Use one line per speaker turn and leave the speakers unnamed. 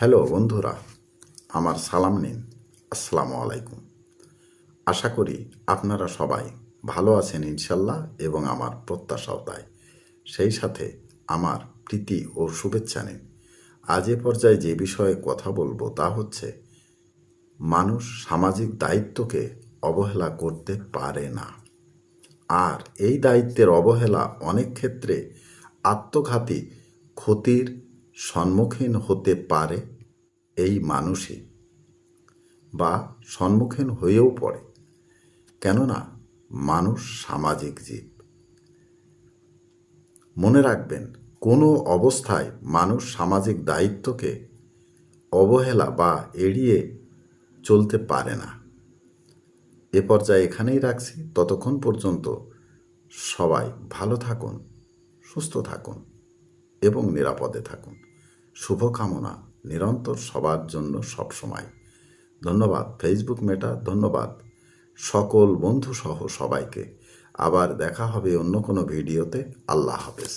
Hello বন্ধুরা, আমার সালাম নিন। আসসালামু আলাইকুম। আশা করি আপনারা সবাই ভালো আছেন ইনশাল্লাহ, এবং আমার প্রত্যাশাও তাই। সেই সাথে আমার প্রীতি ও শুভেচ্ছা নিন। আজ এ পর্যায়ে যে বিষয়ে কথা বলবো তা হচ্ছে, মানুষ সামাজিক দায়িত্বকে অবহেলা করতে পারে না, আর এই দায়িত্বের অবহেলা অনেক ক্ষেত্রে আত্মঘাতী ক্ষতির সম্মুখীন হতে পারে এই মানুষই, বা সম্মুখীন হয়েও পড়ে। কেননা মানুষ সামাজিক জীব। মনে রাখবেন, কোনো অবস্থায় মানুষ সামাজিক দায়িত্বকে অবহেলা বা এড়িয়ে চলতে পারে না। এ পর্যায়ে এখানেই রাখছি। ততক্ষণ পর্যন্ত সবাই ভালো থাকুন, সুস্থ থাকুন এবং নিরাপদে থাকুন। শুভকামনা নিরন্তর সবার জন্য সবসময়। ধন্যবাদ ফেসবুক মেটা, ধন্যবাদ সকল বন্ধুসহ সবাইকে। আবার দেখা হবে অন্য কোনো ভিডিওতে। আল্লাহ হাফেজ।